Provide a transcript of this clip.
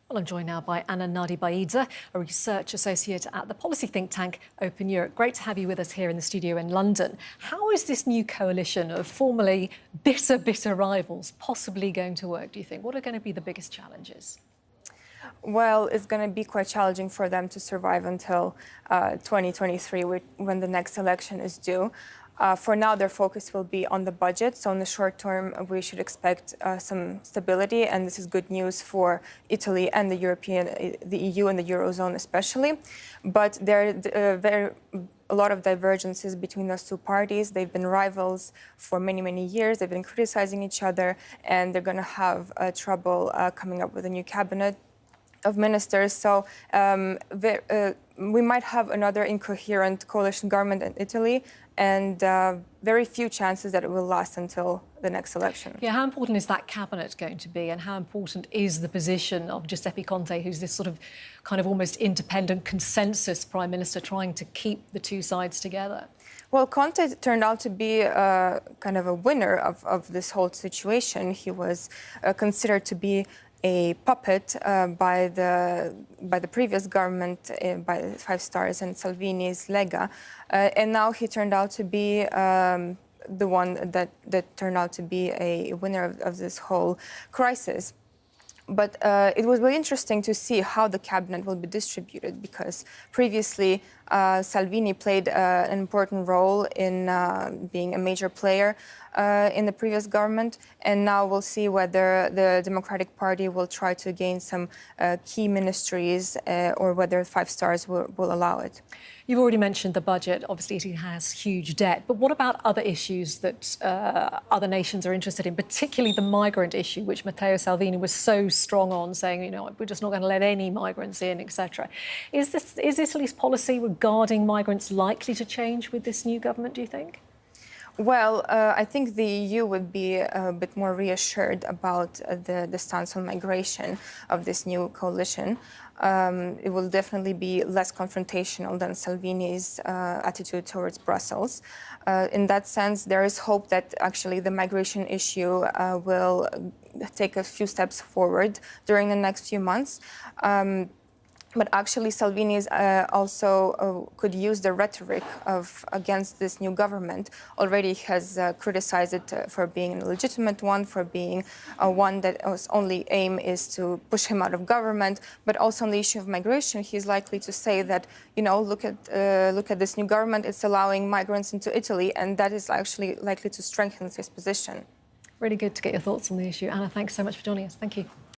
Well, I'm joined now by Nadibaidze, a research associate at the policy think tank Open Europe. Great to have you with us here in the studio in London. How is this new coalition of formerly bitter rivals possibly going to work, do you think? What are going to be the biggest challenges? Well, it's going to be quite challenging for them to survive until 2023, when the next election is due. For now, their focus will be on the budget. So in the short term, we should expect some stability. And this is good news for Italy and the EU and the Eurozone especially. But there are a lot of divergences between those two parties. They've been rivals for many years. They've been criticizing each other, and they're going to have trouble coming up with a new cabinet of ministers. So we might have another incoherent coalition government in Italy, and very few chances that it will last until the next election. Yeah, how important is that cabinet going to be, and how important is the position of Giuseppe Conte, who's this sort of kind of almost independent consensus prime minister trying to keep the two sides together? Well, Conte turned out to be kind of a winner of this whole situation. He was considered to be a puppet by the previous government, by Five Stars and Salvini's Lega, and now he turned out to be the one that turned out to be a winner of this whole crisis. But it was really interesting to see how the cabinet will be distributed, because previously Salvini played an important role in being a major player in the previous government, and now we'll see whether the Democratic Party will try to gain some key ministries or whether Five Stars will allow it. You've already mentioned the budget. Obviously, Italy has huge debt. But what about other issues that other nations are interested in, particularly the migrant issue, which Matteo Salvini was so strong on, saying, you know, we're just not going to let any migrants in, etc. Is Italy's policy regarding migrants likely to change with this new government, do you think? Well, I think the EU would be a bit more reassured about the stance on migration of this new coalition. It will definitely be less confrontational than Salvini's attitude towards Brussels. In that sense, there is hope that actually the migration issue will take a few steps forward during the next few months. But actually, Salvini also could use the rhetoric against this new government. Already has criticized it for being an illegitimate one, for being one that whose only aim is to push him out of government. But also on the issue of migration, he's likely to say that, you know, look at this new government. It's allowing migrants into Italy, and that is actually likely to strengthen his position. Really good to get your thoughts on the issue. Anna, thanks so much for joining us. Thank you.